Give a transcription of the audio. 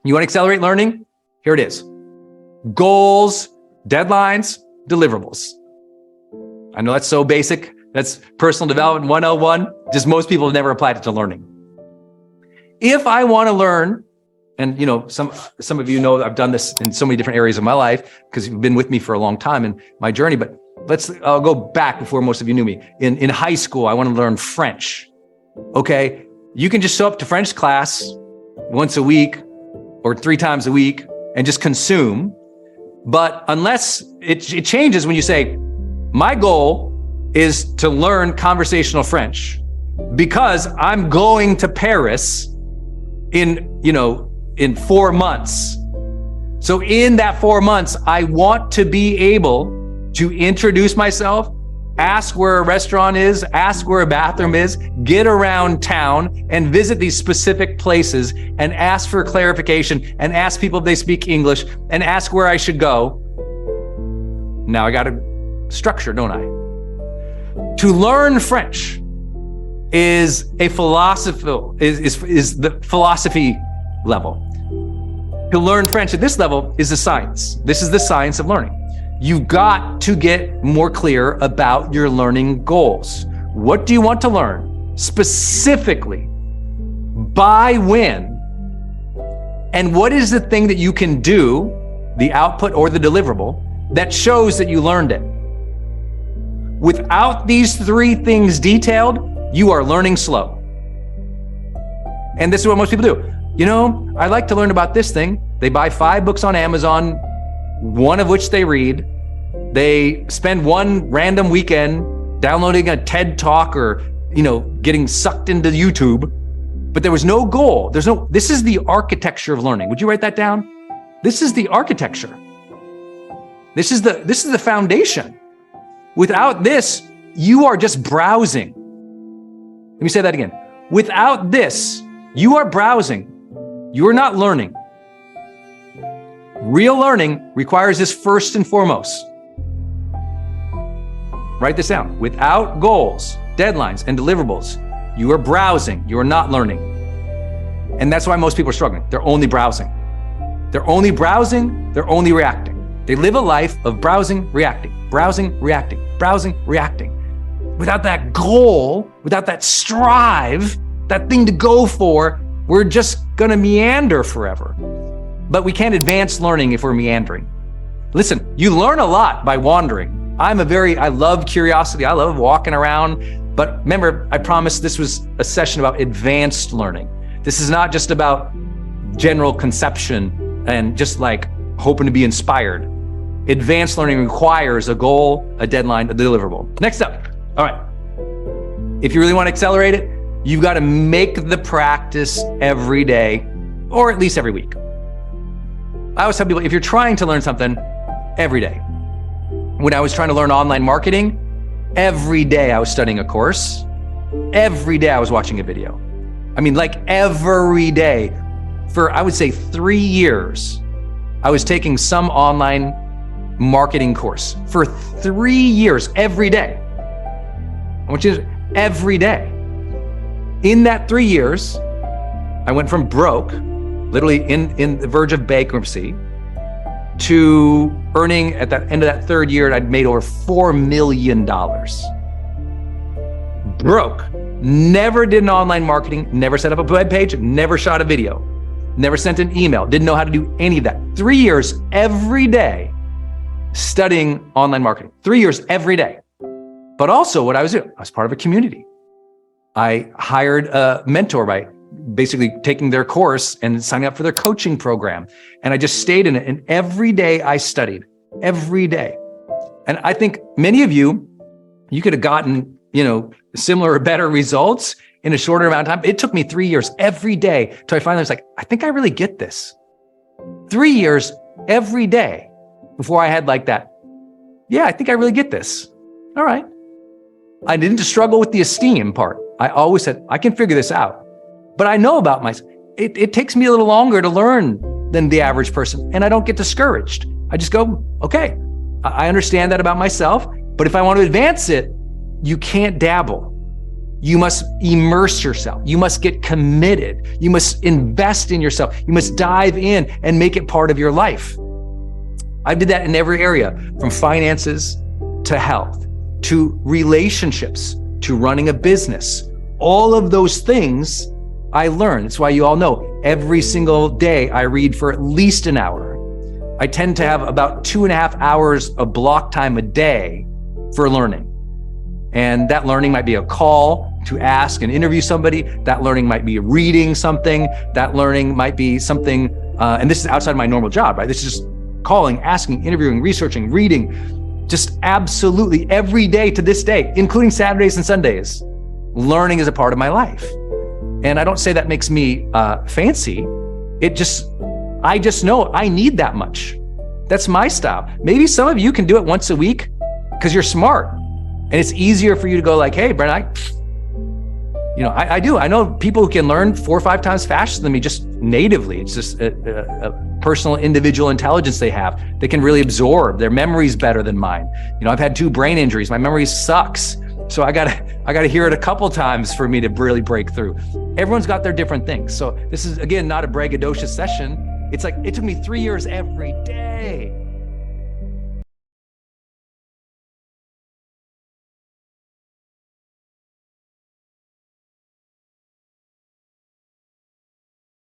You want to accelerate learning? Here it is. Goals, deadlines, deliverables. I know that's so basic. That's personal development 101. Just most people have never applied it to learning. If I want to learn, and some of you know I've done this in so many different areas of my life because you've been with me for a long time in my journey, but I'll go back before most of you knew me. In high school, I wanted to learn French. Okay, you can just show up to French class once a week or 3 times a week and just consume. But unless it changes when you say, my goal is to learn conversational French because I'm going to Paris in 4 months. So in that 4 months, I want to be able to introduce myself, ask where a restaurant is, ask where a bathroom is, get around town and visit these specific places and ask for clarification and ask people if they speak English and ask where I should go. Now I got a structure, don't I? To learn French is a is the philosophy level. To learn French at this level is the science. This is the science of learning. You've got to get more clear about your learning goals. What do you want to learn specifically? By when? And what is the thing that you can do, the output or the deliverable, that shows that you learned it? Without these 3 things detailed, you are learning slow. And this is what most people do. I like to learn about this thing. They buy 5 books on Amazon, one of which they read. They spend one random weekend downloading a TED Talk or, getting sucked into YouTube. But there was no goal. This is the architecture of learning. Would you write that down? This is the architecture. This is the foundation. Without this, you are just browsing. Let me say that again. Without this, you are browsing. You are not learning. Real learning requires this first and foremost. Write this down. Without goals, deadlines, and deliverables, you are browsing. You are not learning. And that's why most people are struggling. They're only browsing. They're only browsing. They're only reacting. They live a life of browsing, reacting, browsing, reacting, browsing, reacting. Without that goal, without that strive, that thing to go for, we're just gonna meander forever. But we can't advance learning if we're meandering. Listen, you learn a lot by wandering. I love curiosity. I love walking around. But remember, I promised this was a session about advanced learning. This is not just about general conception and just like hoping to be inspired. Advanced learning requires a goal, a deadline, a deliverable. Next up, all right. If you really want to accelerate it, you've got to make the practice every day, or at least every week. I always tell people, if you're trying to learn something, every day. When I was trying to learn online marketing, every day I was studying a course. Every day I was watching a video. I mean, like every day. For, I would say, 3 years, I was taking some online marketing course. For 3 years, every day. I want you to, every day. In that 3 years, I went from broke, literally in the verge of bankruptcy, to earning at the end of that 3rd year, I'd made over $4 million. Broke. Never did an online marketing, never set up a web page, never shot a video, never sent an email, didn't know how to do any of that. 3 years every day studying online marketing. 3 years every day. But also what I was doing, I was part of a community. I hired a mentor by basically taking their course and signing up for their coaching program. And I just stayed in it. And every day I studied, every day. And I think many of you could have gotten, similar or better results in a shorter amount of time. It took me 3 years every day till I finally was like, I think I really get this. 3 years every day before I had like that. Yeah, I think I really get this. All right. I didn't struggle with the esteem part. I always said, I can figure this out. But I know about myself. It takes me a little longer to learn than the average person, and I don't get discouraged. I just go, okay, I understand that about myself, but if I want to advance it, you can't dabble. You must immerse yourself. You must get committed. You must invest in yourself. You must dive in and make it part of your life. I did that in every area, from finances to health, to relationships, to running a business. All of those things I learned. That's why you all know every single day I read for at least an hour. I tend to have about 2.5 hours of block time a day for learning. And that learning might be a call to ask and interview somebody. That learning might be reading something. That learning might be something, and this is outside of my normal job, right? This is just calling, asking, interviewing, researching, reading, just absolutely every day to this day, including Saturdays and Sundays. Learning is a part of my life. And I don't say that makes me fancy. I just know I need that much. That's my style. Maybe some of you can do it once a week because you're smart. And it's easier for you to go like, hey, Brendon, I do. I know people who can learn 4 or 5 times faster than me just natively. It's just a personal individual intelligence they have. They can really absorb. Their memory's better than mine. I've had 2 brain injuries. My memory sucks. So I gotta hear it a couple times for me to really break through. Everyone's got their different things. So this is, again, not a braggadocious session. It's like, it took me 3 years every day